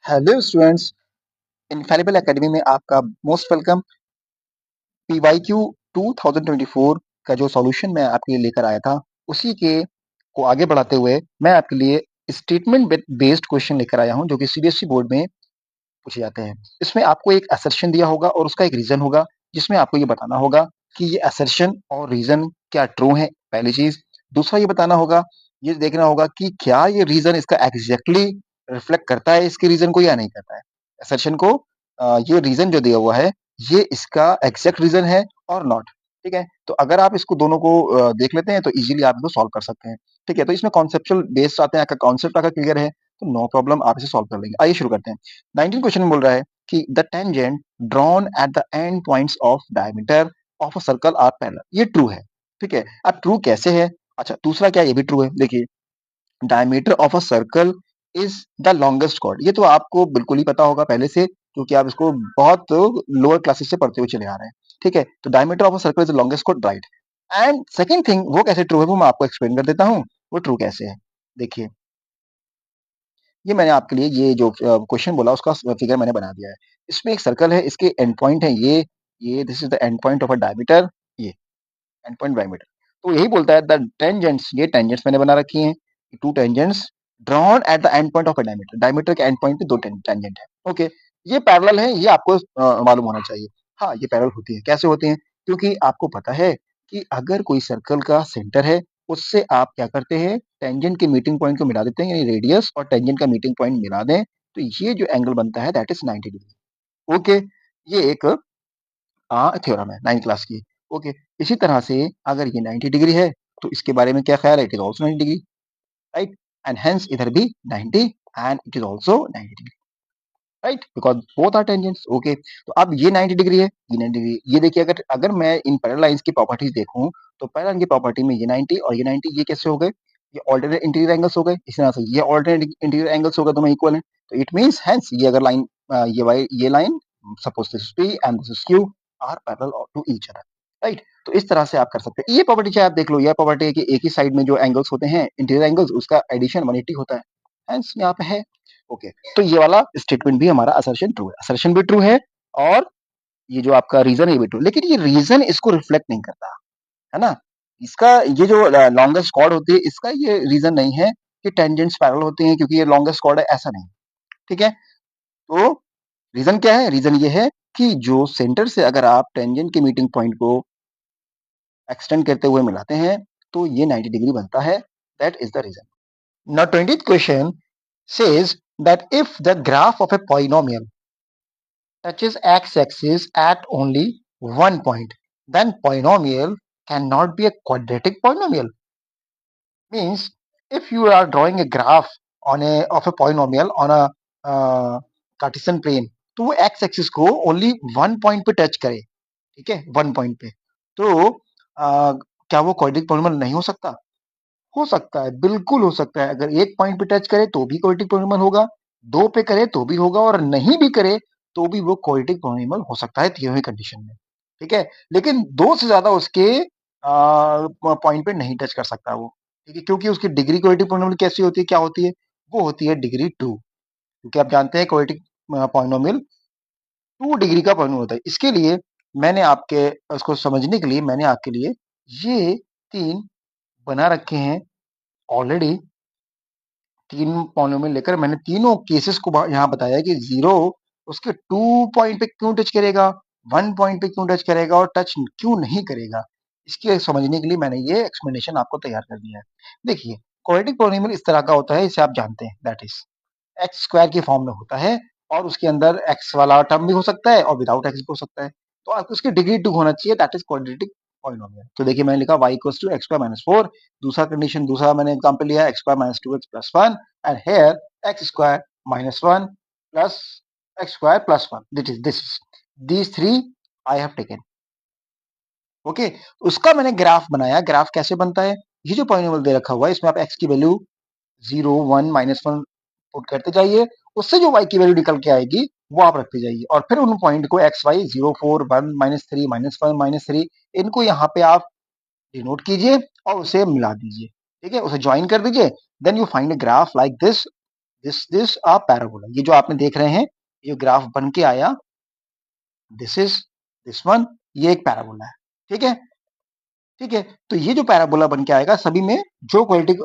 Hello students, इनफैलिबल academy में आपका most welcome. PYQ 2024 का जो सॉल्यूशन मैं आपके लिए लेकर आया था, उसी के को आगे बढ़ाते हुए मैं आपके लिए स्टेटमेंट बेस्ड क्वेश्चन लेकर आया हूं, जो कि सीबीएसई बोर्ड में पूछे जाते हैं। इसमें आपको एक असर्शन दिया होगा और उसका एक रीजन होगा, जिसमें आपको ये बताना होगा कि ये असर्शन और रीजन क्या ट्रू है, पहली चीज। दूसरा ये बताना होगा, ये देखना होगा कि क्या ये रीजन इसका एग्जैक्टली रिफ्लेक्ट करता है इसके रीजन को या नहीं करता है। असर्शन को ये रीजन जो दिया हुआ है, ये इसका एग्जैक्ट रीजन है और नॉट। ठीक है, तो अगर आप इसको दोनों को देख लेते हैं तो इजीली आप इसको सॉल्व कर सकते हैं। ठीक है, तो इसमें कॉन्सेप्चुअल बेस्ड आते हैं, आपका कॉन्सेप्ट अगर क्लियर है तो नो प्रॉब्लम, आप इसे सॉल्व कर लेंगे। आइए शुरू करते हैं। 19 क्वेश्चन में बोल रहा है कि the tangent drawn at the end points of diameter of a circle are parallel. ये ट्रू है। ठीक है, अब ट्रू कैसे है? अच्छा, दूसरा क्या ये भी ट्रू है? देखिए, diameter of a circle is the longest chord. ये तो आपको बिल्कुल ही पता होगा पहले से, क्योंकि आप इसको बहुत लोअर क्लासेस से पढ़ते हुए चले आ रहे हैं। ठीक है, तो diameter of a circle is the longest chord, right. And second thing, वो कैसे ट्रू है वो मैं आपको एक्सप्लेन कर देता हूँ। वो ट्रू कैसे है, देखिए, ये मैंने आपके लिए ये जो क्वेश्चन बोला उसका फिगर मैंने बना दिया है। इसमें एक सर्कल है, इसके एंड पॉइंट है ये this is the end point of a diameter, ये एंड पॉइंट डायमीटर। तो यही बोलता है द टेंजेंट्स, ये टेंजेंट्स मैंने बना रखी हैं, to tangents drawn at the and point of a diameter. Diameter के एंड पॉइंट पे दो टेंजेंट है। ओके, ये पैरेलल है, ये आपको मालूम होना चाहिए। हाँ, ये पैरेलल होती है। कैसे होती हैं? क्योंकि आपको पता है कि अगर कोई सर्कल का सेंटर है, उससे आप क्या करते हैं, टेंजेंट के मीटिंग पॉइंट को मिला देते हैं, यानी रेडियस और टेंजेंट का मीटिंग पॉइंट मिला दें, तो ये जो एंगल बनता है दैट इज 90 डिग्री। ओके, ये एक थ्योरम है 9th क्लास की। ओके, इसी तरह से अगर ये 90 डिग्री है तो इसके बारे में क्या ख्याल है? It is also 90 degree, right. And hence इधर भी 90 and it is also 90 degree, right, because both are tangents. Okay, तो अब ये 90 डिग्री है, ये 90 डिग्री। ये देखिए, अगर अगर मैं इन पैरेलल लाइंस की प्रॉपर्टीज देखूं, तो पैरेलल की प्रॉपर्टी में ये 90 और ये 90 ये कैसे हो गए? ये ऑल्टरनेट इंटीरियर एंगल्स हो गए। इस तरह से ये ऑल्टरनेट इंटीरियर एंगल्स हो गए, दोनों इक्वल है। तो इट मींस हेंस ये अगर लाइन ये line suppose this P and this is Q are parallel to each other, right. तो इस तरह से आप कर सकते हैं। ये प्रॉपर्टी चाहे आप देख लो, ये प्रॉपर्टी है कि एक ही साइड में जो एंगल्स होते हैं इंटीरियर एंगल्स, उसका एडिशन 180 होता है। हेंस यहाँ पे है। ओके, तो ये वाला स्टेटमेंट भी हमारा असर्शन ट्रू है, असर्शन भी ट्रू है, और ये जो आपका रीजन है ये भी ट्रू। लेकिन ये रीजन इसको रिफ्लेक्ट नहीं करता है ना। इसका ये जो लॉन्गेस्ट कॉर्ड होती है, इसका ये रीजन नहीं है कि टेंजेंट्स पैरेलल होते हैं क्योंकि ये लॉन्गेस्ट कॉर्ड है, ऐसा नहीं। ठीक है, तो रीजन क्या है? रीजन ये है कि जो सेंटर से अगर आप टेंजेंट के मीटिंग पॉइंट को एक्सटेंड करते हुए मिलाते हैं, तो ये 90 डिग्री बनता है। That is the reason. Now 20th question says that if the graph of a polynomial touches x-axis at only one point, then polynomial cannot be a quadratic polynomial. Means if you are drawing a graph on a of a polynomial on a Cartesian plane, तो वो x axis को only one point पे touch करे, ठीक है, one point पे, तो क्या वो क्वाड्रेटिक पॉलिनोमियल नहीं हो सकता? हो सकता है, बिल्कुल हो सकता है। अगर एक पॉइंट पे टच करे तो भी क्वाड्रेटिक पॉलिनोमियल होगा, दो पे करे तो भी होगा, और नहीं भी करे तो भी वो क्वाड्रेटिक पॉलिनोमियल हो सकता है तीनों ही कंडीशन में। ठीक है, लेकिन दो से ज्यादा उसके पॉइंट पे नहीं टच कर सकता वो। ठीक है, क्योंकि उसकी डिग्री क्वाड्रेटिक पॉलिनोमियल कैसी होती है, क्या होती है? वो होती है डिग्री 2, क्योंकि आप जानते हैं क्वाड्रेटिक पॉलिनोमियल 2 डिग्री का पॉलिनोमियल होता है। इसके लिए मैंने आपके उसको समझने के लिए मैंने आपके लिए ये तीन बना रखे हैं ऑलरेडी। तीन पॉलिनोमियल लेकर मैंने तीनों केसेस को यहाँ बताया कि जीरो उसके 2 पॉइंट पे क्यों टच करेगा, 1 पॉइंट पे क्यों टच करेगा और टच क्यों नहीं करेगा। इसके समझने के लिए मैंने ये एक्सप्लेनेशन आपको तैयार कर दिया है। देखिए, क्वाड्रेटिक पॉलिनोमियल इस तरह का होता है, इसे आप जानते हैं, दैट इज एक्स स्क्वायर की फॉर्म में होता है, और उसके अंदर एक्स वाला टर्म भी हो सकता है और विदाउट एक्स भी हो सकता है। तो आपको उसकी डिग्री 2 होना चाहिए, दैट इज क्वाड्रेटिक पॉलिनोमियल। तो देखिए, मैंने लिखा y equals to x square minus 4। दूसरा कंडीशन, दूसरा मैंने एग्जांपल लिया x square minus 2x plus 1, and here x square minus 1 plus x square plus 1। This these three I have taken. Okay, उसका मैंने ग्राफ बनाया। ग्राफ कैसे बनता है? ये जो पॉलिनोमियल दे रखा हुआ है, इसमें आप x की वैल्यू 0, 1, -1 पुट करते जाइए, उससे जो y की वैल्यू निकल के आएगी वो आप रखते जाइए, और फिर उन पॉइंट को एक्स वाई 0, 4, 1, -3, -1, -3, इनको यहाँ पे आप डिनोट कीजिए और उसे मिला दीजिए। ठीक है, उसे ज्वाइन कर दीजिए। Then you find a graph like this, this a parabola. ये जो आपने देख रहे हैं, ये ग्राफ बन के आया, दिस इज दिस वन, ये एक पैराबोला है। ठीक है, ठीक है। तो ये जो पैराबोला बन के आएगा, सभी में जो क्वाड्रेटिक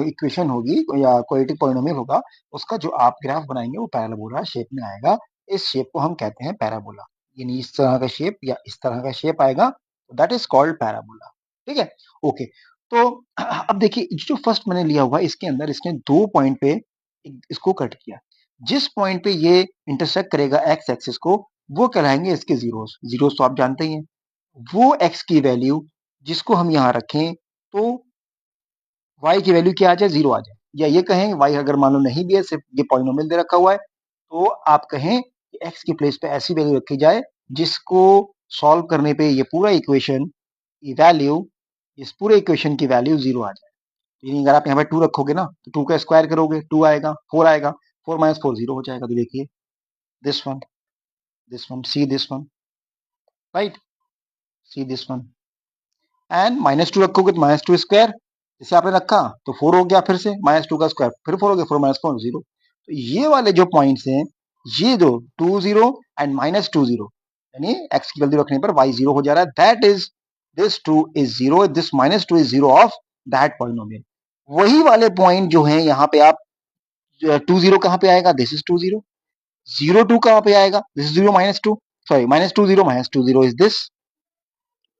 इक्वेशन होगी या क्वाड्रेटिक पॉलिनोमियल होगा, उसका जो आप ग्राफ बनाएंगे वो पैराबोला शेप में आएगा। इस शेप को हम कहते हैं पैराबोला, यानी इस तरह का शेप या इस तरह का शेप आएगा, दैट इज कॉल्ड पैराबोला। ठीक है, ओके। तो अब देखिए, जो फर्स्ट मैंने लिया हुआ, इसके अंदर इसने 2 पॉइंट पे इसको कट किया। जिस पॉइंट पे ये इंटरसेक्ट करेगा एक्स एक्सिस को, वो कहलाएंगे इसके जीरोस। जीरोस तो आप जानते ही हैं, वो एक्स की वैल्यू जिसको हम यहाँ रखें, तो y की वैल्यू क्या आ जाए, 0 आ जाए। या ये कहें y अगर मान लो नहीं भी है, सिर्फ ये पॉलिनोमियल दे रखा हुआ है, तो आप कहें कि x की प्लेस पे ऐसी वैल्यू रखी जाए जिसको सॉल्व करने पे ये पूरा इक्वेशन की वैल्यू, इस पूरे इक्वेशन की वैल्यू 0 आ जाए। यानी अगर आप यहाँ पे 2 रखोगे ना, तो 2 का स्क्वायर करोगे, 2 आएगा, 4 आएगा, 4 माइनस 4 0 हो जाएगा। तो देखिए, this one, this one, see this one, right, see this one. And -2 रखोगे तो -2 स्क्वायर, जैसे आपने रखा तो 4 हो गया, फिर से -2 का स्क्वायर, फिर 4 हो गया, 4 माइनस 4 0। तो ये वाले जो पॉइंट्स हैं, ये दो 2 0 एंड -2 0, यानी x की वैल्यू रखने पर y 0 हो जा रहा है। That is, this 2 is 0, this -2 is 0 of that polynomial. वही वाले पॉइंट जो हैं यहाँ पे, आप 2 0 कहाँ पे आएगा, दिस इज 2 0, 0 2 कहाँ पे आएगा, this is 0 -2, sorry -2 0 -2 0 is this.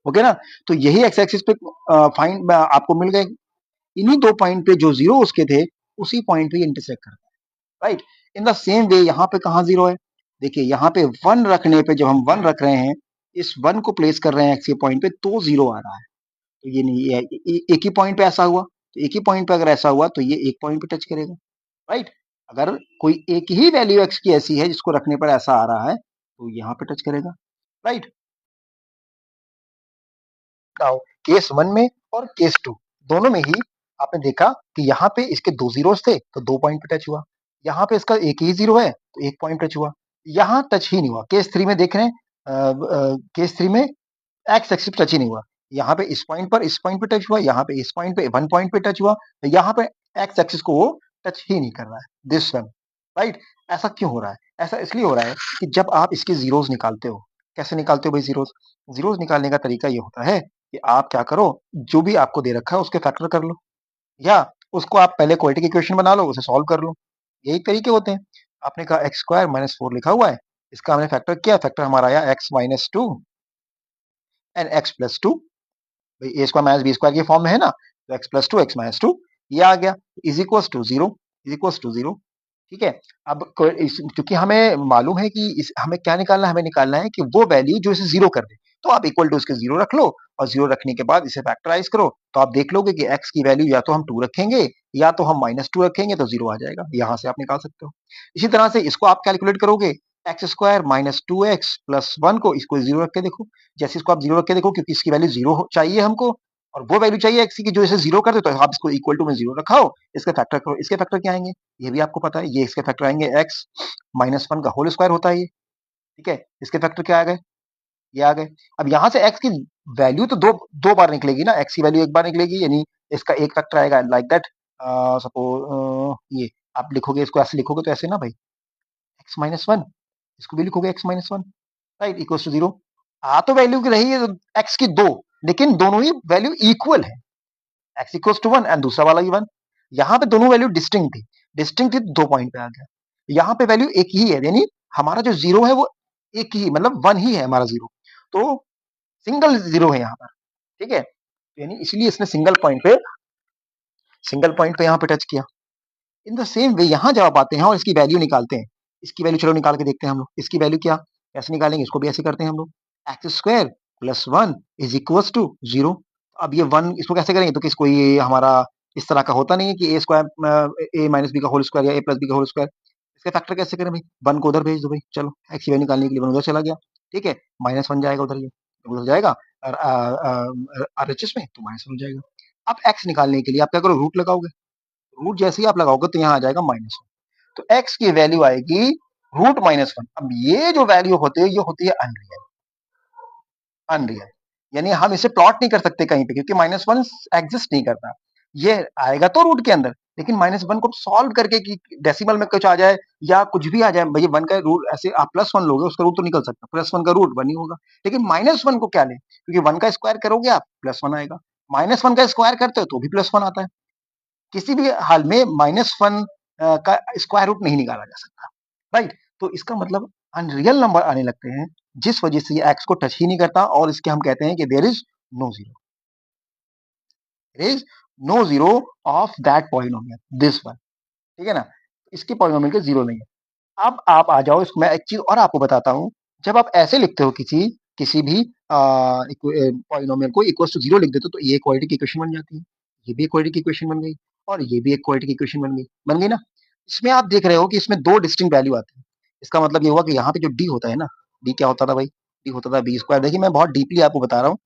Okay ना, तो यही एक्स एक्सिस पे फाइंड आपको मिल गए। इन्हीं 2 पॉइंट पे जो 0 उसके थे, उसी पॉइंट पे ये इंटरसेक्ट करता है, right. In the same way यहाँ पे कहाँ 0 है, देखिए यहाँ पे 1 रखने पे, जब हम 1 रख रहे हैं, इस 1 को प्लेस कर रहे हैं एक्स के पॉइंट पे, तो 0 आ रहा है। तो ये नहीं है, एक ही पॉइंट पे ऐसा हुआ, तो एक ही पॉइंट पे अगर ऐसा हुआ तो ये एक पॉइंट पे टच करेगा, राइट। अगर कोई एक ही वैल्यू एक्स की ऐसी है जिसको रखने पर ऐसा आ रहा है, तो यहाँ पे टच करेगा, राइट। नाउ केस 1 में और केस 2 दोनों में ही आपने देखा कि यहाँ पे इसके 2 जीरोस थे, तो 2 पॉइंट पे टच हुआ। यहाँ पे इसका एक ही 0 है, तो 1 पॉइंट टच हुआ। यहाँ टच ही नहीं हुआ। केस 3 में देख रहे हैं, केस 3 में एक्स एक्सिस टच ही नहीं हुआ। यहाँ पे इस पॉइंट पे टच हुआ, यहाँ पे इस पॉइंट पे 1 पॉइंट पे टच हुआ, तो यहाँ पे एक्स एक्सिस को वो टच ही नहीं कर रहा है, दिस वन, राइट। ऐसा क्यों हो रहा है? ऐसा इसलिए हो रहा है कि जब आप इसके जीरोस निकालते हो, कैसे निकालते हो भाई जीरोस? जीरोस निकालने का तरीका ये होता है कि आप क्या करो, जो भी आपको दे रखा है उसके फैक्टर कर लो, या उसको आप पहले क्वाड्रेटिक इक्वेशन बना लो, उसे सॉल्व कर लो। यही तरीके होते हैं। आपने कहा एक्स स्क्वायर माइनस 4 लिखा हुआ है, इसका हमने फैक्टर किया, फैक्टर हमारा आया x minus 2 and x plus 2। भाई ए स्क्वायर माइनस बी स्क्वायर के फॉर्म में है ना, तो एक्स प्लस 2 एक्स माइनस 2 ये आ गया, is equal to 0, is equal to 0। ठीक है। अब क्योंकि हमें मालूम है कि हमें क्या निकालना है, हमें निकालना है कि वो वैल्यू जो इसे 0 कर दे, तो आप इक्वल टू इसके 0 रख लो, और 0 रखने के बाद इसे फैक्टराइज करो, तो आप देख लोगे कि x की वैल्यू या तो हम 2 रखेंगे, या तो हम -2 रखेंगे, तो 0 आ जाएगा। यहां से आप निकाल सकते हो। इसी तरह से इसको आप कैलकुलेट करोगे, x square minus 2x plus 1 को, इसको 0 रख के देखो। जैसे इसको आप 0 रख के देखो, क्योंकि इसकी वैल्यू 0 चाहिए हमको, और वो वैल्यू चाहिए एक्स की जो इसे 0 कर दे, तो आप इसको इक्वल टू में 0 रखाओ, इसके फैक्टर करो। इसके फैक्टर क्या आएंगे, ये भी आपको पता है, ये इसके फैक्टर आएंगे एक्स माइनस 1 का होल स्क्वायर होता है ये। ठीक है, इसके फैक्टर क्या आ गए, ये आ गए। अब यहाँ से x की वैल्यू तो दो दो बार निकलेगी ना, x की वैल्यू एक बार निकलेगी, यानी इसका एक फैक्टर आएगा लाइक दैट। सपोज ये आप लिखोगे, इसको ऐसे लिखोगे तो ऐसे ना भाई, x माइनस 1, इसको भी लिखोगे x minus 1, right, equal to 0। आ तो वैल्यू की रही है x की 2, लेकिन दोनों ही वैल्यू इक्वल है, x इक्वल टू 1 एंड दूसरा वाला ही 1। यहाँ पे दोनों वैल्यू डिस्टिंक्ट थी, डिस्टिंक्ट थी, 2 पॉइंट पे आ गया। यहाँ पे वैल्यू एक ही है, यानी हमारा जो 0 है वो एक ही, मतलब 1 ही है हमारा 0, तो सिंगल 0 है यहाँ पर। ठीक है, यानी इसलिए इसने सिंगल पॉइंट पे यहाँ पे टच किया। इन द सेम वे यहाँ जब आप आते हैं और इसकी वैल्यू निकालते हैं, इसकी वैल्यू चलो निकाल के देखते हैं हम लोग, इसकी वैल्यू क्या कैसे निकालेंगे, इसको भी ऐसे करते हैं हम लोग, x square plus 1 is equal to 0। अब ये 1 इसको कैसे करेंगे, तो किसको, ये हमारा इस तरह का होता नहीं है कि ए स्क्वायर ए माइनस बी का होल स्क्वायर या ए प्लस बी का होल स्क्वायर। इसके फैक्टर कैसे करें भाई, 1 को उधर भेज दो भाई, चलो एक्स की वैल्यू निकालने के लिए 1 उधर चला गया। ठीक है, -1 जाएगा उधर, ये उधर जाएगा, और आरएचएस में तो -1 हो जाएगा। अब एक्स निकालने के लिए आप क्या करो, रूट लगाओगे, रूट जैसे ही आप लगाओगे तो यहाँ आ जाएगा -1, तो x की वैल्यू आएगी √-1। अब ये जो वैल्यू होती है, ये होती है अनरियल, अनरियल, यानी हम इसे प्लॉट नहीं कर सकते कहीं पे, क्योंकि -1 एग्जिस्ट नहीं करता। ये आएगा तो रूट के अंदर, लेकिन -1 को सॉल्व करके कि डेसिमल में कुछ आ जाए या कुछ भी आ जाए, भई 1 का रूट ऐसे आप +1 लोगे उसका रूट तो निकल सकता है, +1 का रूट 1 ही होगा। लेकिन -1 को क्या लें? क्योंकि 1 का स्क्वायर करोगे आप +1 आएगा, -1 का स्क्वायर करते हो तो भी +1 आता है। किसी भी हाल में -1 का स्क्वायर रूट नहीं निकाला जा सकता, राइट? तो इसका मतलब अनरियल नंबर आने लगते हैं, जिस वजह से ये x को टच ही नहीं करता और इसके हम कहते हैं कि there is no zero. There is no zero of that polynomial, this one, ठीक है ना? इसके पॉलिनोमियल के ज़ीरो नहीं है। अब आप आ जाओ, इसको मैं एक चीज़ और आपको बताता हूँ, जब आप ऐसे लिखते हो किसी भी पॉलिनोमियल को इक्वल्स टू 0 लिख देते हो, तो ये क्वाड्रेटिक इक्वेशन बन जाती है, ये भी एक क्वाड्रेटिक इक्वेशन बन गई और ये भी एक क्वाड्रेटिक इक्वेशन बन गई ना? इसमें आप देख रहे हो कि इसमें 2 डिस्टिंक्ट वैल्यू आती है। इसका मतलब ये हुआ कि यहाँ पे जो d होता है ना, d क्या होता था भाई? d होता था b स्क्वायर। देखिए मैं बहुत डीपली आपको बता रहा हूँ,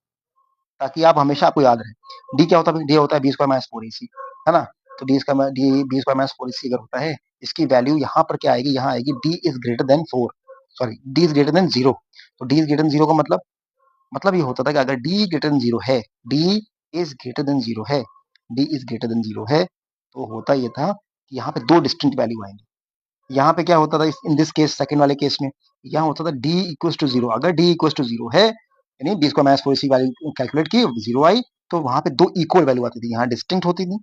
ताकि आप हमेशा आपको याद रहे। d क्या होता है? d होता है b स्क्वायर माइनस 4ac, है ना? तो b स्क्वायर माइनस 4ac अगर होता है, इसकी वैल्यू यहाँ पर क्या आएगी? यहाँ आएगी d is greater than 4, sorry d is greater than 0। तो d इज ग्रेटर देन 0 का मतलब ये होता था कि अगर d ग्रेटर देन 0 है, d इज ग्रेटर देन 0 है, d इज ग्रेटर देन 0 है, तो होता ये था कि यहाँ पे 2 डिस्टिंक्ट वैल्यू आएंगे। यहाँ पे क्या होता था इन दिस केस, सेकंड वाले केस में, यहाँ होता था d इक्वल्स टू 0। अगर d इक्वल्स टू 0 है, यानी b square minus 4ac value calculate की, 0 आई, तो वहां पे 2 इक्वल वैल्यू आती थी, यहाँ डिस्टिंक्ट होती थी।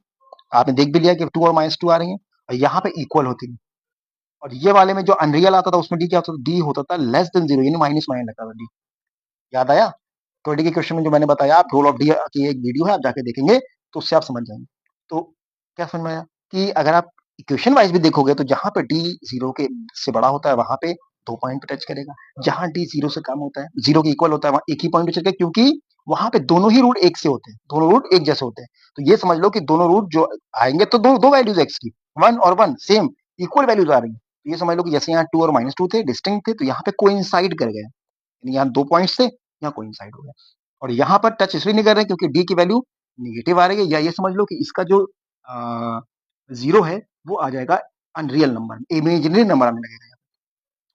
आपने देख भी लिया कि 2 और -2 आ रही है, और यहाँ पे इक्वल होती थी। और ये वाले में जो अनरियल आता था उसमें d क्या होता था? d होता था लेस देन 0, यानी माइनस माइनस लगता था d। याद आया? तो डी के क्वेश्चन में जो मैंने बताया, आप रोल ऑफ डी की एक वीडियो है, आप जाके देखेंगे तो उससे आप समझ जाएंगे। तो क्या समझ में आया कि अगर आप इक्वेशन वाइज भी देखोगे तो जहां पे डी 0 के से बड़ा होता है वहां पे 2 पॉइंट पे टच करेगा, जहां डी 0 से कम होता है, 0 के इक्वल होता है, वहां एक ही पॉइंट पे टच करेगा, क्योंकि वहां पे दोनों ही रूट एक से होते हैं, दोनों रूट एक जैसे होते हैं। तो ये समझ लो कि दोनों रूट जो आएंगे तो दो वैल्यूज एक्स की, 1 और 1 सेम इक्वल वैल्यूज आ रही है। तो ये समझ लो कि जैसे यहाँ 2 और -2 थे, डिस्टिंक्ट थे, तो यहाँ पे कोइंसाइड कर गए, यहाँ 2 पॉइंट्स थे, यहाँ कोइंसाइड हो गया। और यहाँ पर टच इसलिए नहीं कर रहे हैं क्योंकि डी की वैल्यू नेगेटिव आ रही है, या ये समझ लो कि इसका जो 0 है वो आ जाएगा अनरियल नंबर, इमेजिनरी नंबर आने लगेगा।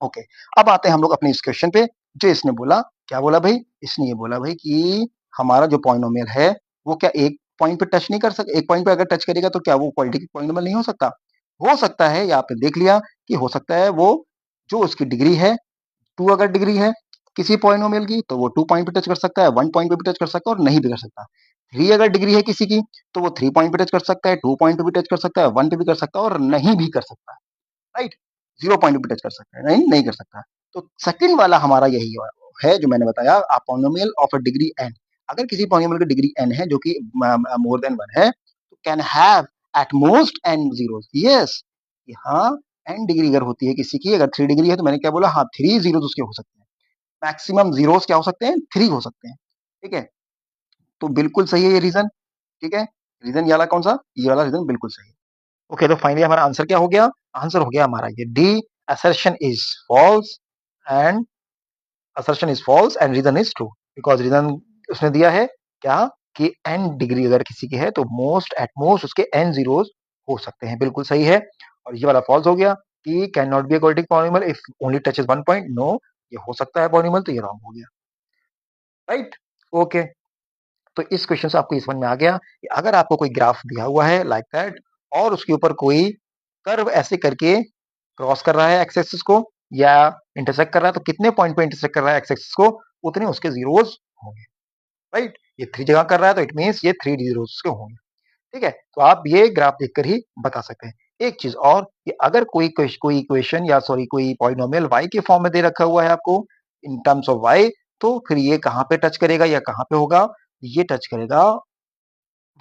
ओके, अब आते हैं हम लोग अपने इस क्वेश्चन पे। जो इसने बोला, क्या बोला भाई? इसने ये बोला भाई कि हमारा जो पॉलिनोमियल है वो क्या एक पॉइंट पे टच नहीं कर सकता? एक पॉइंट पे अगर टच करेगा तो क्या वो क्वाड्रेटिक पॉलिनोमियल नहीं हो सकता? हो सकता है, या आपने देख लिया कि हो सकता है। वो जो उसकी डिग्री है 2, अगर डिग्री है किसी पॉलिनोमियल की, तो वो 2 पॉइंट पे टच कर सकता है, 1 पॉइंट पे भी टच कर सकता है और नहीं भी कर सकता। 3 अगर डिग्री है किसी की, तो वो 3 पॉइंट पे टच कर सकता है, 2 पॉइंट पे भी टच कर सकता है, 1 पे भी कर सकता है और नहीं भी कर सकता, राइट? 0 पॉइंट पे भी टच कर सकता है, नहीं कर सकता। तो सेकंड वाला हमारा यही है जो मैंने बताया, a polynomial of a degree n। अगर किसी पॉलिनोमियल की डिग्री n है जो कि मोर देन 1 है, तो can have at most n zeros. Yes, हाँ, n डिग्री अगर होती है किसी की, अगर 3 डिग्री है तो मैंने क्या बोला? हाँ, 3 जीरोस उसके हो सकते हैं। मैक्सिमम जीरोस क्या हो सकते हैं? 3 हो सकते हैं, ठीक है? तो बिल्कुल सही है ये रीजन, ठीक है? रीजन ये वाला कौन सा? ये वाला रीजन बिल्कुल सही है। ओके, तो फाइनली हमारा आंसर क्या हो गया? आंसर हो गया हमारा ये D, assertion is false and assertion is false and reason is true, because reason उसने दिया है क्या कि n डिग्री अगर किसी की है तो मोस्ट एट मोस्ट उसके n जीरोस हो सकते हैं, बिल्कुल सही है। और ये वाला फॉल्स हो गया कि can not be a quadratic polynomial if only touches 1 point. No, ये हो सकता है पॉलिनोमियल, तो ये रॉन्ग हो गया, राइट? ओके, तो इस क्वेश्चन से आपको समझ में आ गया कि अगर आपको कोई ग्राफ दिया हुआ है लाइक दैट, और उसके ऊपर कोई कर्व ऐसे करके क्रॉस कर रहा है एक्स एक्सिस को या इंटरसेक्ट कर रहा है, तो कितने पॉइंट पे इंटरसेक्ट कर रहा है एक्स एक्सिस को, उतने उसके जीरोस होंगे, राइट? ये 3 जगह कर रहा है तो इट मींस ये 3 जीरोस के होंगे, ठीक है? तो आप ये ग्राफ देखकर ही बता सकते हैं। एक चीज और कि अगर कोई इक्वेशन या सॉरी कोई पॉलिनोमियल y के फॉर्म में दे रखा हुआ है आपको इन टर्म्स ऑफ y, तो फिर ये कहाँ पे टच करेगा या कहाँ पे होगा? ये टच करेगा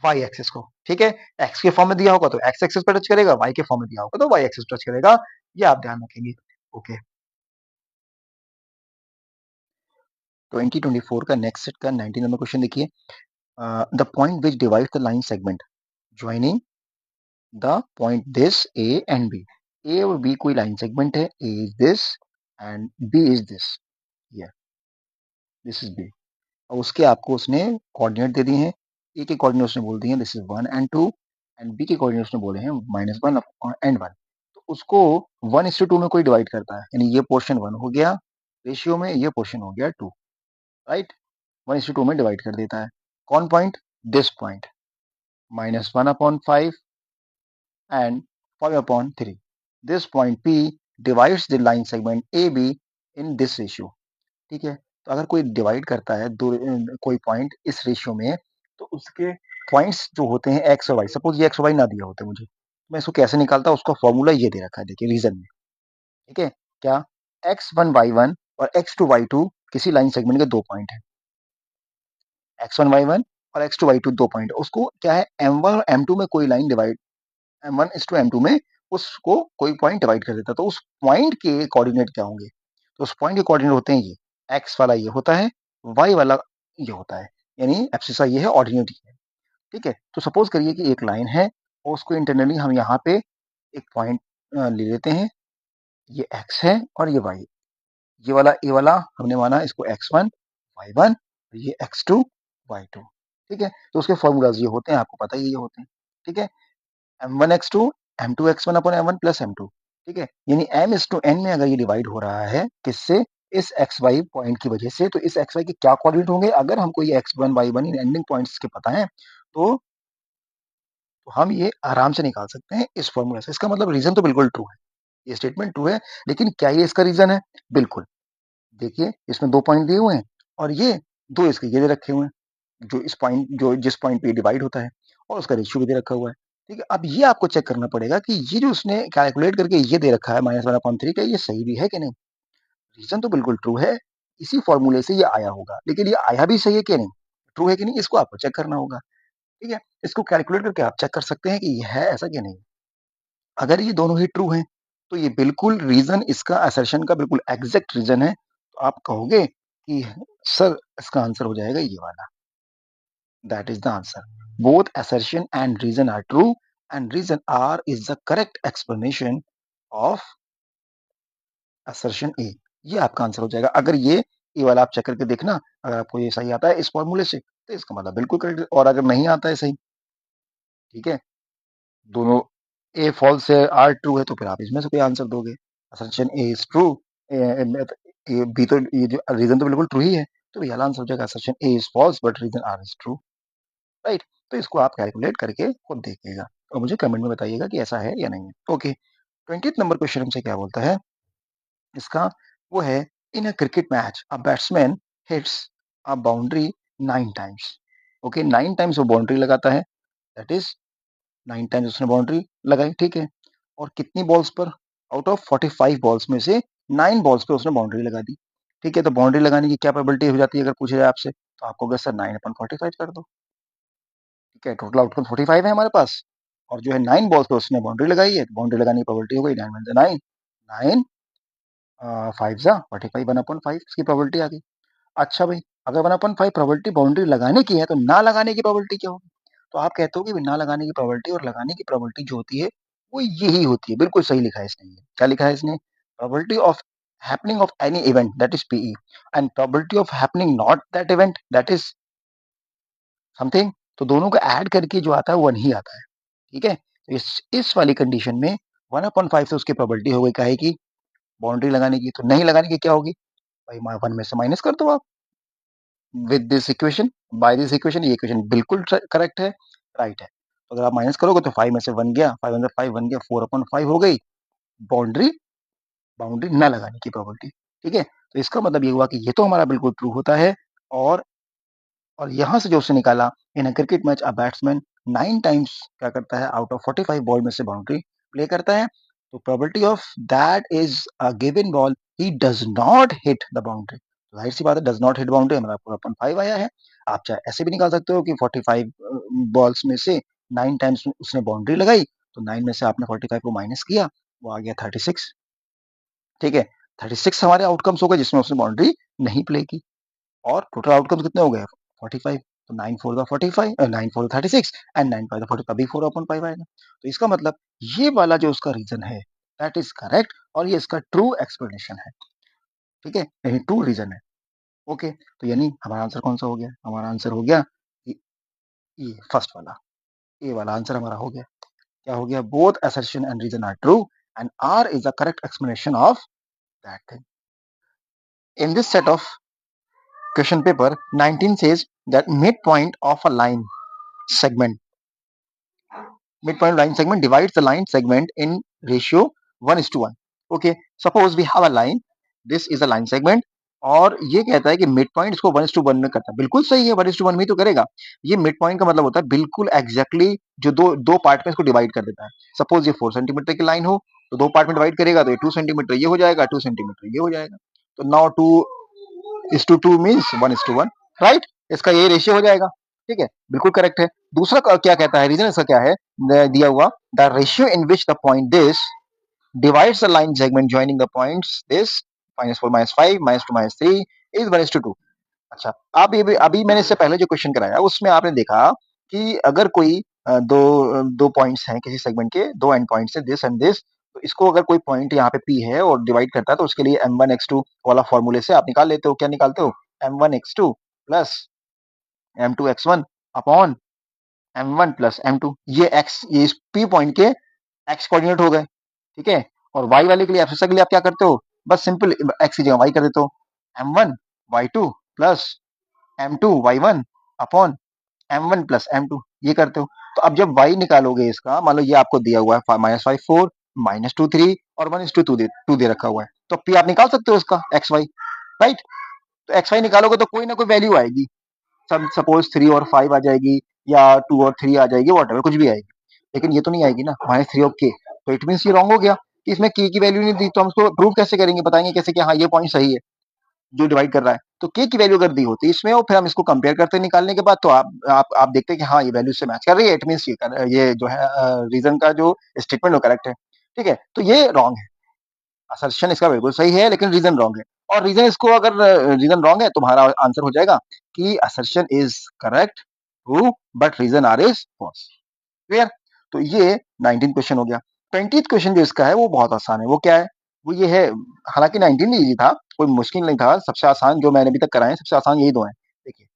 y एक्सिस को, ठीक है? x के फॉर्म में दिया होगा तो x एक्सिस पे टच करेगा, y के फॉर्म में दिया होगा तो y एक्सिस टच करेगा। ये आप ध्यान रखेंगे। ओके, 2024 का नेक्स्ट सेट का 19 नंबर क्वेश्चन देखिए। The point which divides the line segment joining the point this a and b। a और b कोई लाइन सेगमेंट है, a is this and b is this, this is b। और उसके आपको उसने coordinate दे दिए हैं। a के कोऑर्डिनेट उसने बोल दिए हैं this is 1 and 2, and b के कोऑर्डिनेट उसने बोले हैं -1 एंड 1। तो उसको 1:2 में कोई डिवाइड करता है, यानी ये पोर्शन 1 हो गया रेशियो में, ये पोर्शन हो गया 2, राइट? 1:2 में डिवाइड कर देता है। कौन point? This point, -1/5 and 5/3. This point P divides the line segment AB in this ratio. ठीक है, तो अगर कोई डिवाइड करता है कोई पॉइंट इस रेशियो में, तो उसके पॉइंट्स जो होते हैं एक्स और वाई, सपोज ये एक्स और वाई ना दिया होता मुझे, मैं इसको कैसे निकालता, उसका फॉर्मूला ये दे रखा है, देखिए रीजन में। ठीक है, क्या x1 y1 और x2 y2 किसी लाइन सेगमेंट के दो पॉइंट है, x1 y1 और x2 y2 दो पॉइंट, उसको क्या है m1 और m2 में कोई line divide, m1 is to m2 में उसको कोई पॉइंट डिवाइड कर देता, तो उस पॉइंट के कोऑर्डिनेट क्या होंगे, तो उस पॉइंट के कोऑर्डिनेट होते हैं ये, x वाला ये होता है, y वाला ये होता है, यानी एब्सिसा ये है, ऑर्डिनेट ये है। ठीक है, तो सपोज करिए कि एक लाइन है और उसको इंटरनली हम यहाँ पे एक पॉइंट ले लेते हैं, ये x है और ये y, ये वाला ए वाला हमने माना इसको x1 y1, ये x2 y2। ठीक है, तो उसके फॉर्मूलाज ये होते हैं, आपको पता ही ये होते हैं। ठीक है, m1 x2 m2 x1 upon m1 plus m2। ठीक है, यानी m is to n में अगर ये डिवाइड हो रहा है किससे, इस xy पॉइंट की वजह से, तो इस xy के क्या कोऑर्डिनेट होंगे, अगर हमको ये x1 y1 इन एंडिंग पॉइंट्स के पता है, तो हम ये आराम से निकाल सकते हैं इस फॉर्मूला से। इसका मतलब रीजन तो बिल्कुल ट्रू है, ये स्टेटमेंट ट्रू है, लेकिन क्या ये इसका रीजन है, बिल्कुल। देखिए इसमें दो पॉइंट दिए हुए हैं और ये दो इसके ये दे रखे हुए हैं, जो इस पॉइंट जो जिस पॉइंट पे डिवाइड होता है, और उसका रेशियो भी दे रखा हुआ है। ठीक है, अब ये आपको चेक करना पड़ेगा कि ये जो उसने कैलकुलेट करके ये दे रखा है -1/3 का, ये सही भी है कि नहीं। रीजन तो बिल्कुल ट्रू है, इसी फॉर्मूले से ये आया होगा, लेकिन ये आया भी सही है कि नहीं, ट्रू है कि नहीं, इसको आपको चेक करना होगा। ठीक है, इसको कैलकुलेट करके आप चेक कर सकते हैं कि ये है ऐसा कि नहीं। अगर ये दोनों ही ट्रू हैं, तो ये बिल्कुल रीजन, इसका असर्शन का बिल्कुल एग्जैक्ट रीजन है, तो आप कहोगे कि सर इसका आंसर हो जाएगा ये वाला, that is the answer. Both assertion and reason are true and reason R is the correct explanation of assertion A। ये आपका आंसर हो जाएगा। अगर ये वाला आप चेक करके देखना, अगर आपको ये सही आता है इस फॉर्मूले से, तो इसका मतलब बिल्कुल करेक्ट, और अगर नहीं आता है सही, ठीक है, दोनों ए फॉल्स है आर ट्रू है, तो फिर आप इसमें से कोई आंसर दोगे। Assertion A is true, B तो ये जो रीजन तो बिल्कुल ट्रू ही है, तो ये वाला आंसर हो जाएगा assertion A is false but reason R is true. Right, तो इसको आप कैलकुलेट करके खुद देखिएगा और मुझे कमेंट में बताइएगा कि ऐसा है या नहीं है। ओके, 20th नंबर क्वेश्चन हमसे क्या बोलता है इसका, वो है in a cricket match a batsman hits a boundary 9 times. Okay, 9 times वो बाउंड्री लगाता है, दैट इज 9 टाइम्स उसने बाउंड्री लगाई। ठीक है, और कितनी बॉल्स पर, आउट ऑफ 45 बॉल्स में से 9 बॉल्स पे उसने बाउंड्री लगा दी। ठीक है, तो बाउंड्री लगाने की क्या प्रोबेबिलिटी हो जाती है अगर पूछे जाए आपसे, तो आपको बस सर 9/45 कर दो। ठीक है, टोटल आउटकम 45 है हमारे पास, और जो है 9 बॉल्स पे उसने बाउंड्री लगाई है, बाउंड्री लगाने की प्रोबेबिलिटी हो गई 9 9 5 जा 45 1/5 इसकी प्रोबेबिलिटी आ गई। अच्छा भाई, अगर 1/5 प्रोबेबिलिटी बाउंड्री लगाने की है, तो ना लगाने की प्रोबेबिलिटी क्या होगी, तो आप कहते हो कि ना लगाने की प्रोबेबिलिटी और लगाने की प्रोबेबिलिटी जो होती है वो यही होती है, बिल्कुल सही लिखा है इसने। क्या लिखा है इसने, probability of happening of any event that is P E and probability of happening not that event that is something, तो दोनों को ऐड करके जो आता है 1 ही आता है। ठीक है, तो इस वाली कंडीशन में 1/5 से उसकी प्रोबेबिलिटी हो गई काहे की, बाउंड्री लगाने की, तो नहीं लगाने की क्या होगी भाई, 1 में से माइनस कर दो आप with this equation, by this equation, ये इक्वेशन बिल्कुल करेक्ट है, राइट है। तो अगर आप माइनस करोगे तो 5 में से 1 गया, 5 में से 5 1 गया, 4/5 हो गई बाउंड्री, बाउंड्री न लगाने की प्रोबेबिलिटी। ठीक है, तो इसका मतलब ये हुआ कि ये तो हमारा बिल्कुल ट्रू होता है, और यहाँ से जो उसने निकाला, in a cricket match a batsman 9 times क्या करता है, आउट ऑफ 45 बॉल में से बाउंड्री प्ले करता है, तो probability of that is a given ball he does not hit the boundary. जाहिर सी बात है, डज नॉट हिट बाउंड्री, हमारा पूरा 5 आया है। आप चाहे ऐसे भी निकाल सकते हो कि 45 बॉल्स में से 9 टाइम्स उसने बाउंड्री लगाई, तो 9 में से आपने 45 को माइनस किया, वो आ गया 36। ठीक है, 36 हमारे आउटकम्स हो गए जिसमें उसने बाउंड्री नहीं प्ले की, और टोटल आउटकम्स कितने हो गए 45, तो 9 4 द 45 9 4 36 एंड 9 5 द 40, तभी 4/5 आएगा। तो इसका मतलब ये वाला जो उसका रीजन है दैट इज करेक्ट, और ये इसका ट्रू एक्सप्लेनेशन है। ठीक है, यानी ट्रू रीजन है। ओके, तो यानी हमारा आंसर कौन सा हो गया, हमारा आंसर हो गया ये फर्स्ट वाला, ए वाला आंसर हमारा हो गया। क्या हो गया, both assertion and reason R true and R is the correct explanation of that thing. In this set of question paper, 19 says that midpoint of a line segment midpoint line segment divides the line segment in ratio 1:1. Okay, suppose we have a line, this is a line segment, और ये कहता है कि mid point इसको 1:1 में करता है। बिल्कुल सही है, 1:1 में ही तो करेगा। ये मिड पॉइंट का मतलब होता है बिल्कुल एग्जैक्टली जो दो दो पार्ट में इसको डिवाइड कर देता है। सपोज ये 4 सेंटीमीटर की लाइन हो तो दो पार्ट में डिवाइड करेगा तो ये 2 सेंटीमीटर ये हो जाएगा, 2 सेंटीमीटर ये हो जाएगा। तो नाउ 2:2 मीन्स 1:1, राइट? इसका ये रेशियो हो जाएगा। ठीक है, बिल्कुल करेक्ट है। दूसरा क्या कहता है, रीजन इसका क्या है दिया हुआ, the ratio in which the point this divides the line segment joining the points this -4 -5 -2 -3 is 1:2। अच्छा, अभी मैंने इससे पहले जो क्वेश्चन कराया उसमें आपने देखा कि अगर कोई दो पॉइंट्स हैं किसी सेगमेंट के, दो एंड पॉइंट्स हैं दिस एंड दिस, तो इसको अगर कोई पॉइंट यहाँ पे P है और डिवाइड करता है तो उसके लिए m1 x2 वाला फॉर्मूले से आप निकाल लेते हो। क्या निकालते हो? m1 x2 plus m2 x1 upon m1 plus m2। ये इस P पॉइंट के x कोऑर्डिनेट हो गए, ठीक है। और y वाले के लिए एफ के लिए आप क्या करते हो? बस सिंपल x की जगह y कर देते हो। m1 y2 plus m2 y1 upon m1 plus m2 ये करते हो। तो अब जब y निकालोगे इसका, मान लो ये आपको दिया हुआ है -5 4 -2 3 और 1:2 दे रखा हुआ है, तो p आप निकाल सकते हो इसका x y, राइट? तो x y निकालोगे तो कोई ना कोई वैल्यू आएगी। सपोज 3 और 5 आ जाएगी या 2 और 3 आ जाएगी, वॉट कुछ भी आएगी, लेकिन ये तो नहीं आएगी ना -3 ऑफ k। तो इट मीन्स ये रॉन्ग हो गया कि इसमें k की वैल्यू नहीं दी। तो हम उसको प्रूव कैसे करेंगे, बताएंगे कैसे कि हाँ ये पॉइंट सही है जो डिवाइड कर रहा है। तो k की वैल्यू अगर दी होती इसमें और फिर हम इसको कंपेयर करते निकालने के बाद, तो आप देखते हैं कि हाँ ये वैल्यू से मैच कर रही है, इट मीन्स ये जो है रीजन का जो स्टेटमेंट वो करेक्ट है। ठीक है, तो ये रॉन्ग है, असर्शन इसका बिल्कुल सही है लेकिन रीजन रॉन्ग है। और रीजन इसको अगर रीजन रॉन्ग है तो हमारा आंसर हो जाएगा कि assertion is correct true but reason R is false. Clear? तो ये 19 क्वेश्चन हो गया। 20th क्वेश्चन जो इसका है वो बहुत आसान है। वो क्या है? वो ये है, हालांकि 19 इजी था, कोई मुश्किल नहीं था। सबसे आसान जो मैंने अभी तक कराए सबसे आसान यही दो हैं। देखिए,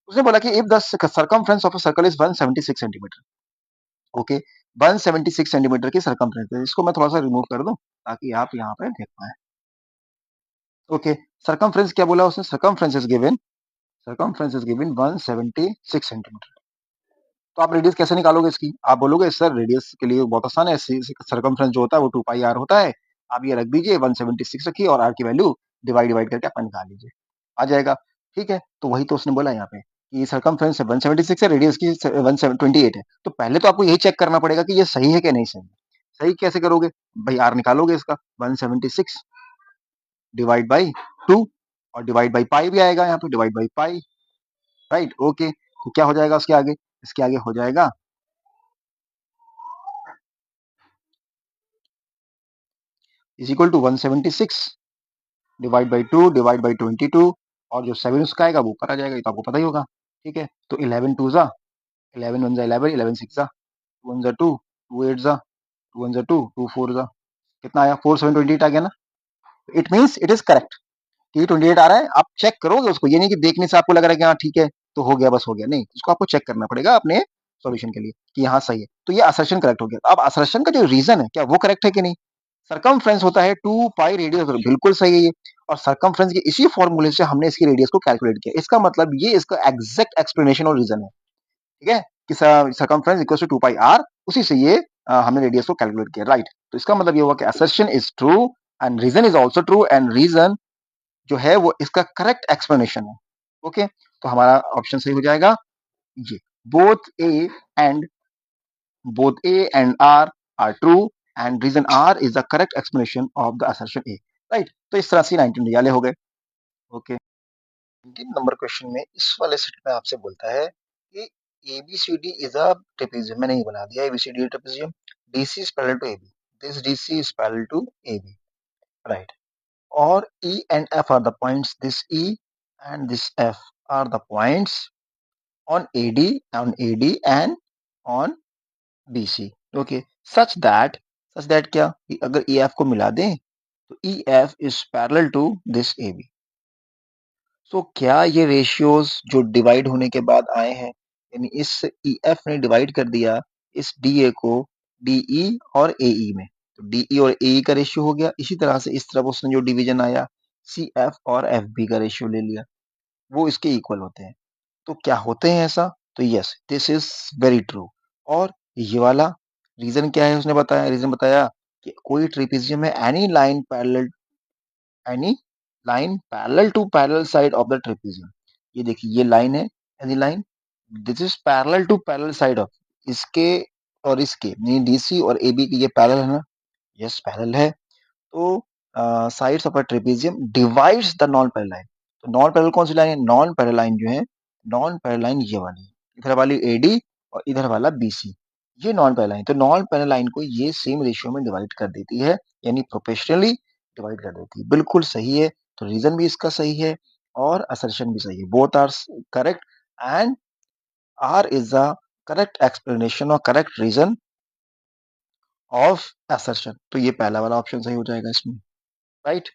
उसने बोला कि if the circumference of a circle is 176 centimetre. Okay, 176 centimetre की सर्कमफ्रेंस है। इसको मैं थोड़ा सा रिमूव कर दूं ताकि आप यहाँ पे देख पाए। ओके, सर्कमफ्रेंस क्या बोला उसने? Circumference is given 176 centimetre. तो आप रेडियस कैसे निकालोगे इसकी? आप बोलोगे सर रेडियस के लिए बहुत आसान है, सर्कमफ्रेंस जो होता है वो 2 पाई r होता है। आप ये रख दीजिए, 176 रखिए और r की वैल्यू डिवाइड डिवाइड करके आप निकाल लीजिए, आ जाएगा। ठीक है, तो वही तो उसने बोला यहाँ पे कि सर्कमफ्रेंस 176 है, रेडियस की 128 है। तो पहले तो आपको यही चेक करना पड़ेगा कि ये सही है कि नहीं सही। सही कैसे करोगे भाई? r निकालोगे इसका, 176 डिवाइड बाई 2 और डिवाइड बाई पाई भी आएगा यहाँ पे, divide by pi, right? Okay, तो क्या हो जाएगा उसके आगे? इसके आगे हो जाएगा is equal to 176 divide by 2 divide by 22 और जो 7 उसका आएगा वो ऊपर आ जाएगा, ये तो आपको पता ही होगा। ठीक है, तो 11 2 जा 11 1 जा 11, 11 6 जा 2 1 जा 2, 2 8 जा 2 1 जा 2, 2 4 जा कितना आया? 4 7 28 आ गया ना। It means it is correct कि 28 आ रहा है। आप चेक करोगे उसको, ये नहीं कि देखने से आपको लग रहा है कि हाँ ठीक है तो हो गया, बस हो गया। नहीं, इसको आपको चेक करना पड़ेगा अपने सॉल्यूशन के लिए कि हाँ सही है। तो ये असर्शन करेक्ट हो गया। अब असर्शन का जो रीजन है क्या वो करेक्ट है कि नहीं? सरकमफ्रेंस होता है 2 पाई रेडियस, बिल्कुल सही है ये। और सरकमफ्रेंस के इसी फॉर्मूले से हमने इसकी रेडियस को कैलकुलेट किया। इसका मतलब ये इसका एग्जैक्ट एक्सप्लेनेशन और रीजन है। ठीक है, कि circumference equals to 2 pi r, उसी से ये हमने रेडियस को कैलकुलेट किया, राइट? तो इसका मतलब ये हुआ कि assertion is true and reason is also true and reason जो है वो इसका करेक्ट एक्सप्लेनेशन है। ओके, तो हमारा ऑप्शन सही हो जाएगा ये, both A and R are true and reason R is the correct explanation of the assertion A, right? तो इस तरह से 19 निकाले हो गए। ओके, 19 नंबर क्वेश्चन में इस वाले सेट में आपसे बोलता है कि ABCD is a trapezium। मैंने ही बना दिया ABCD trapezium, DC is parallel to AB, this DC is parallel to AB, right? और E and F are the points, this E and this F are the points on AD and on BC। Okay, such that क्या कि अगर EF को मिला दें तो EF is parallel to this AB। So क्या ये रेशियोज जो डिवाइड होने के बाद आए हैं, यानी इस EF ने डिवाइड कर दिया इस DA को DE और AE में, तो DE और AE का रेशियो हो गया। इसी तरह से इस तरफ उसने जो डिवीजन आया CF और FB का रेशियो ले लिया, वो इसके इक्वल होते हैं। तो क्या होते हैं ऐसा? तो yes, this is very true. और ये वाला रीजन क्या है उसने बताया, रीजन बताया कि कोई ट्रेपेजियम में any line parallel to parallel side of the trapezium. ये देखिए ये लाइन है, any line this is parallel to parallel side of इसके और इसके, यानी डीसी और एबी की ये पैरेलल है ना, यस पैरेलल है। तो sides of a trapezium divides the non parallel line. तो नॉन पैरेलल कौन सी लाइन है, नॉन पैरेलल लाइन जो है, नॉन पैरेलल लाइन ये वाली है, इधर वाली एडी और इधर वाला बीसी, ये नॉन पैरेलल लाइन। तो नॉन पैरेलल लाइन को ये सेम रेशियो में डिवाइड कर देती है, यानी प्रोपोर्शनली डिवाइड कर देती है। बिल्कुल सही है, तो रीजन भी इसका सही है और असर्शन भी सही है, both are correct and R is the correct explanation और करेक्ट रीजन ऑफ असर्शन। तो ये पहला वाला ऑप्शन सही हो जाएगा इसमें, राइट।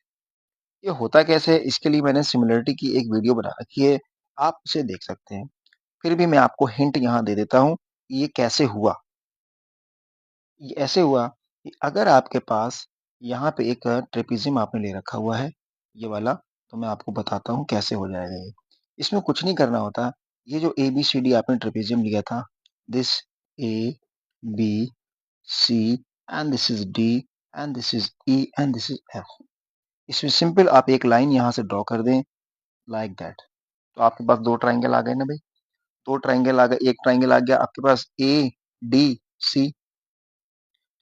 ये होता कैसे है, इसके लिए मैंने सिमिलरिटी की एक वीडियो बना रखी है, आप उसे देख सकते हैं। फिर भी मैं आपको हिंट यहाँ दे देता हूँ कि ये कैसे हुआ। ये ऐसे हुआ कि अगर आपके पास यहाँ पे एक ट्रेपेजियम आपने ले रखा हुआ है, ये वाला, तो मैं आपको बताता हूँ कैसे हो जाएगा ये। इसमें कुछ नहीं करना होता, ये जो ए बी सी डी आपने ट्रेपेजियम लिया था, this A B C and this is D and this is E and this is F. इसमें सिंपल आप एक लाइन यहाँ से ड्रॉ कर दें लाइक दैट। तो आपके पास दो ट्राइंगल आ गए ना भाई, दो ट्राइंगल आ गए, एक ट्राइंगल आ गया आपके पास ए डी सी,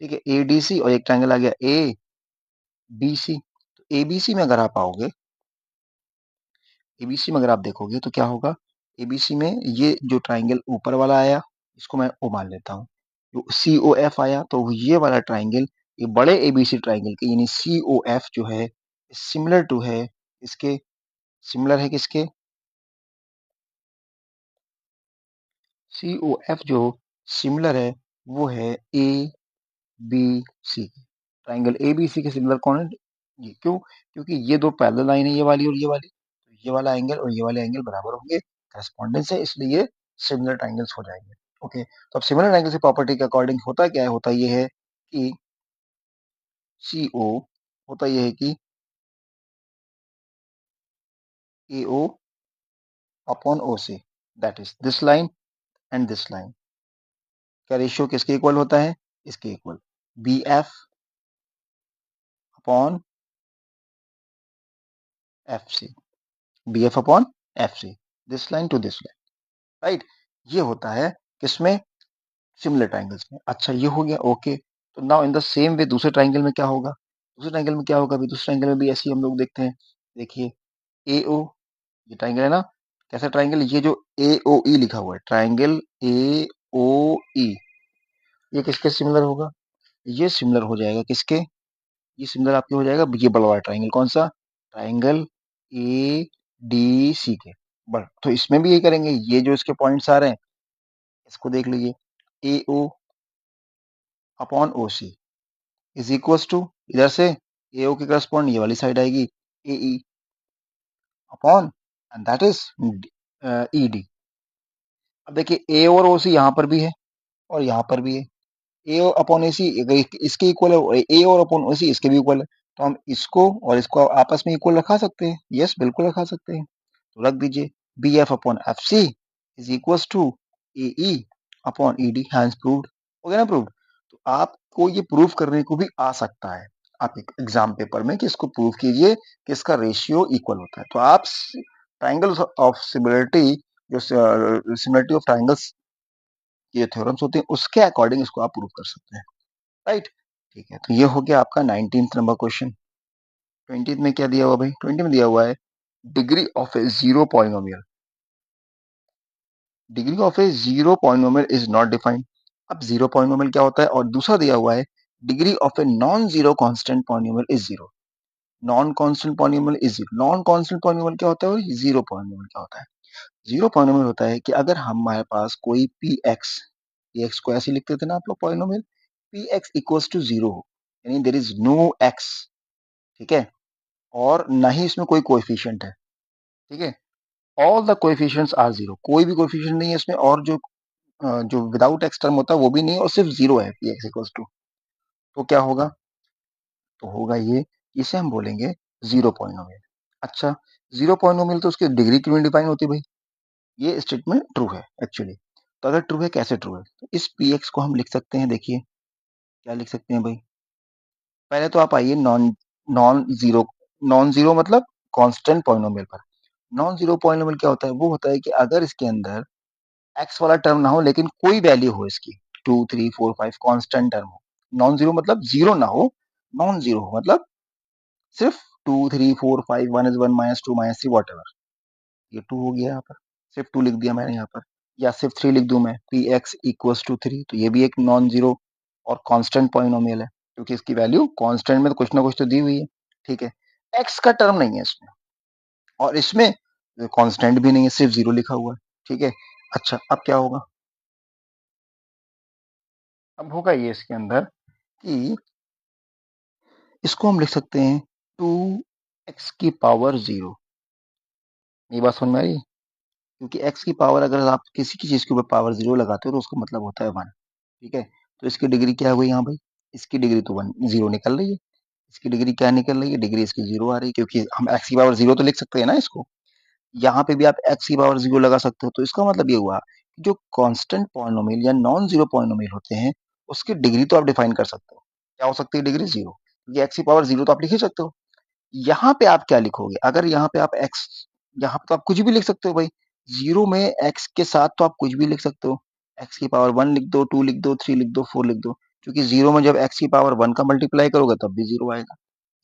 ठीक है, ए डी सी, और एक ट्राइंगल आ गया ए बी सी। तो एबीसी में अगर आप आओगे, एबीसी में अगर आप देखोगे तो क्या होगा, एबीसी में ये जो ट्राइंगल ऊपर वाला आया, इसको मैं ओ मान लेता हूँ, जो सी ओ एफ आया, तो ये वाला ट्राइंगल, ये बड़े एबीसी ट्राइंगल के, यानी सी ओ एफ जो है सिमिलर टू है इसके, सिमिलर है किसके, सी ओ एफ जो सिमिलर है वो है A B C. Triangle A B C के सिमिलर कौन है, ये क्यों, क्योंकि ये दो पैरेलल लाइन है, ये वाली और ये वाली, तो ये वाला एंगल और ये वाले एंगल बराबर होंगे, करस्पॉन्डेंस है, इसलिए सिमिलर ट्राइंगल्स हो जाएंगे। ओके, तो अब सिमिलर ट्राइंगल की प्रॉपर्टी के अकॉर्डिंग होता क्या है, होता ये है कि सी ओ, होता ये है कि A O upon O C, that is this line and this line का रेशियो किसके इक्वल होता है, इसके equal, B F upon F C, B F upon F C, this line to this line, right. ये होता है किसमें, similar triangles में। अच्छा ये हो गया, ओके। तो now in the same way दूसरे ट्राइंगल में क्या होगा, दूसरे ट्राइंगल में क्या होगा, अभी दूसरे ट्राइंगल में भी ऐसे ही हम लोग देखते हैं। देखिए ए ओ, ये ट्राइंगल है ना, कैसा ट्राइंगल, ये जो ए ओ ई लिखा हुआ है, ट्राइंगल ए ओ ई, ये किसके सिमिलर होगा, ये सिमिलर हो जाएगा किसके, ये सिमिलर आपके हो जाएगा ये बड़ा वाला ट्राइंगल, कौन सा, ट्राइंगल ए डी सी के। बट तो इसमें भी यही करेंगे, ये जो इसके पॉइंट्स आ रहे हैं इसको देख लीजिए, A O upon O C is equal to, इधर से ए ओ के करस्पॉन्ड ये वाली साइड आएगी A E upon, and that is E D. अब देखिए ए और ओ सी यहाँ पर भी है और यहाँ पर भी है, ए अपॉन ए सी इसके इक्वल है, और ए और अपॉन ओ सी इसके भी इक्वल है, तो हम इसको और इसको आपस में इक्वल रखा सकते हैं, यस बिल्कुल रखा सकते हैं। तो रख दीजिए B F upon F C is equal to A E upon E D, hence proved, हो गया ना प्रूव्ड। तो आपको ये प्रूव करने को भी आ सकता है, आप एक एग्जाम पेपर में कि इसको प्रूव कीजिए कि इसका रेशियो इक्वल होता है। तो आप ट्राइंगल ऑफ सिमिलरिटी, जो सिमिलरिटी ऑफ ट्राइंगल्स ये थ्योरम्स होते हैं उसके अकॉर्डिंग इसको आप प्रूव कर सकते हैं, राइट। ठीक है, तो ये हो गया आपका 19th नंबर क्वेश्चन। 20th में क्या दिया हुआ भाई, 20 में दिया हुआ है degree of A zero polynomial, degree of A zero polynomial is not defined. अब जीरो पॉलिनोमियल क्या होता है, और दूसरा दिया हुआ है degree of a non zero constant polynomial is zero, non constant polynomial is zero. Non constant polynomial क्या होता है और जीरो पॉलिनोमियल क्या होता है, जीरो पॉलिनोमियल होता है कि अगर हमारे पास कोई पी एक्स, पी एक्स को ऐसे लिखते थे ना आप लोग polynomial, P x equals to zero हो, यानी देर इज नो एक्स, ठीक है, और ना ही इसमें कोई कोएफिशिएंट है, ठीक है, all the coefficients are zero, कोई भी कोएफिशिएंट नहीं है इसमें, और जो विदाउट एक्स टर्म होता है वो भी नहीं है, और सिर्फ जीरो है पी एक्स इक्वल्स टू, तो क्या होगा, तो होगा ये, इसे हम बोलेंगे जीरो पॉलिनोमियल। अच्छा, जीरो पॉलिनोमियल तो उसकी डिग्री क्यों नहीं डिफाइन होती भाई, ये स्टेटमेंट ट्रू है एक्चुअली। तो अगर ट्रू है, कैसे ट्रू है, तो इस पी एक्स को हम लिख सकते हैं, देखिए क्या लिख सकते हैं भाई? पहले तो आप आइए नॉन जीरो मतलब कांस्टेंट पॉलिनोमियल पर। नॉन जीरो पॉलिनोमियल क्या होता है? वो होता है कि अगर इसके अंदर एक्स वाला टर्म ना हो लेकिन कोई वैल्यू हो इसकी, 2 3 4 5 कांस्टेंट टर्म हो। नॉन जीरो मतलब जीरो ना हो, नॉन जीरो मतलब सिर्फ 2 3 4 5 1 इज 1 -2 -3 वॉट एवर। ये 2 हो गया यहाँ पर, सिर्फ 2 लिख दिया मैंने यहाँ पर, या सिर्फ 3 लिख दूं मैं, पी एक्स इक्वल्स टू 3, तो ये भी एक नॉन जीरो और कांस्टेंट पॉलिनोमियल है, क्योंकि इसकी वैल्यू कांस्टेंट में तो कुछ ना कुछ तो दी हुई है। ठीक है, एक्स का टर्म नहीं है इसमें, और इसमें कांस्टेंट भी नहीं है, सिर्फ जीरो लिखा हुआ है। ठीक है, अच्छा अब क्या होगा? अब होगा ये इसके अंदर कि इसको हम लिख सकते हैं 2 x⁻⁻⁻। ये बात समझ में आ रही है? क्योंकि x की पावर अगर आप किसी की चीज के ऊपर पावर जीरो लगाते हो तो उसका मतलब होता है 1। ठीक है, तो इसकी डिग्री क्या हुई यहाँ भाई? इसकी डिग्री तो 1 जीरो निकल रही है। इसकी डिग्री क्या निकल रही है? डिग्री इसकी जीरो आ रही है, क्योंकि हम x की पावर जीरो तो लिख सकते हैं ना इसको। यहाँ पे भी आप x की पावर जीरो लगा सकते हो, तो इसका मतलब ये हुआ कि जो कांस्टेंट पॉलिनोमियल या नॉन जीरो पॉलिनोमियल होते हैं उसकी डिग्री तो आप डिफाइन कर सकते हो। क्या हो सकती है डिग्री? जीरो, क्योंकि x की पावर जीरो तो आप लिख ही सकते हो। यहाँ पे आप क्या लिखोगे? अगर यहाँ पे आप x, यहाँ पे तो आप कुछ भी लिख सकते हो भाई, जीरो में x के साथ तो आप कुछ भी लिख सकते हो। x की पावर 1 लिख दो, 2 लिख दो, 3 लिख दो, 4 लिख दो, क्योंकि जीरो में जब x की पावर 1 का मल्टीप्लाई करोगे तब भी जीरो आएगा।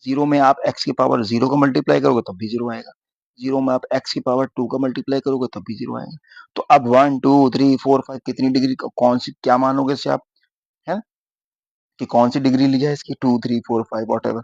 जीरो में आप x की पावर जीरो का मल्टीप्लाई करोगे तब भी जीरो आएगा। जीरो में आप x की पावर 2 का मल्टीप्लाई करोगे तब भी जीरो आएगा। तो अब 1 2 3 4 5 कितनी डिग्री, कौन सी क्या मानोगे इसे आप, है कि कौन सी डिग्री ली जाए इसकी, 2 3 4 5 वॉट एवर।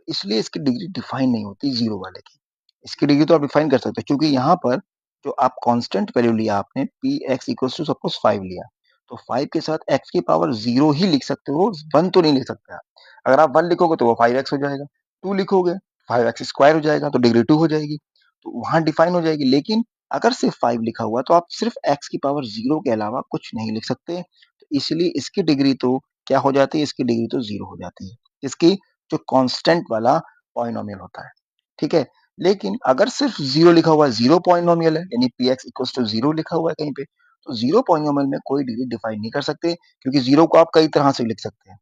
इसलिए इसकी डिग्री डिफाइन नहीं होती जीरो वाले की। इसकी डिग्री तो आप डिफाइन कर सकते हो, क्योंकि यहाँ पर जो आप कांस्टेंट वैल्यू लिया आपने, P x equals to suppose 5 लिया, तो 5 के साथ x की पावर जीरो ही लिख सकते हो, 1 तो नहीं लिख सकते आप। अगर आप 1 लिखोगे तो वो 5x हो जाएगा, 2 लिखोगे 5x² हो जाएगा, तो डिग्री 2 हो जाएगी, तो वहां डिफाइन हो जाएगी। लेकिन अगर सिर्फ 5 लिखा हुआ तो आप सिर्फ x की पावर जीरो के अलावा कुछ नहीं लिख सकते, तो इसलिए इसकी डिग्री तो क्या हो जाती है? इसकी डिग्री तो जीरो हो जाती है, इसकी जो कांस्टेंट वाला पॉलिनोमियल होता है। ठीक है, लेकिन अगर सिर्फ जीरो लिखा हुआ है, जीरो पॉलिनोमियल है, यानी P x equal to zero लिखा हुआ है कहीं पे, तो जीरो पॉलिनोमियल में कोई डिग्री डिफाइन नहीं कर सकते, क्योंकि जीरो को आप कई तरह से लिख सकते हैं।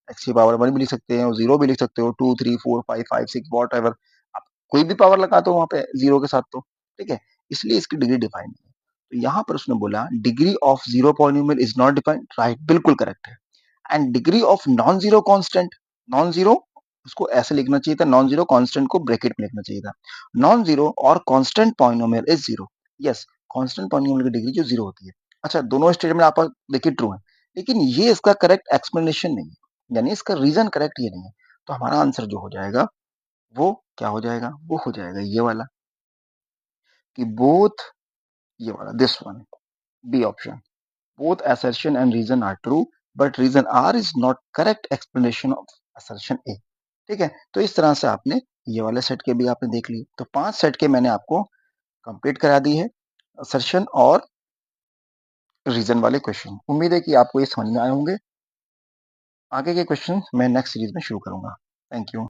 एक्स की पावर 1 भी लिख सकते हैं और जीरो भी लिख सकते हो, 2 3 4 5 5 6 वॉट एवर, आप कोई भी पावर लगा दो वहां पे जीरो के साथ, तो ठीक है, इसलिए इसकी डिग्री डिफाइन नहीं है। तो यहाँ पर उसने बोला degree of zero polynomial is not defined, right, बिल्कुल करेक्ट है। And degree of non zero constant, non zero उसको ऐसे लिखना चाहिए था, नॉन जीरो कांस्टेंट को ब्रैकेट में लिखना चाहिए था, नॉन जीरो और constant polynomial is zero. Yes, constant polynomial की डिग्री जो जीरो होती है। अच्छा, दोनों स्टेटमेंट आप देखिए ट्रू है, लेकिन ये इसका करेक्ट एक्सप्लेनेशन नहीं है, यानी इसका रीजन करेक्ट ये नहीं है। तो हमारा आंसर जो हो जाएगा वो क्या हो जाएगा? वो हो जाएगा ये वाला, कि बोथ, ये वाला, this one, B option, both assertion and reason are true but reason R is not correct explanation of assertion A। ठीक है, तो इस तरह से आपने ये वाले सेट के भी आपने देख लिए, तो 5 सेट के मैंने आपको कंप्लीट करा दी है, असर्शन और रीजन वाले क्वेश्चन। उम्मीद है कि आपको ये समझ में आए होंगे। आगे के क्वेश्चन मैं नेक्स्ट सीरीज में शुरू करूंगा। Thank you.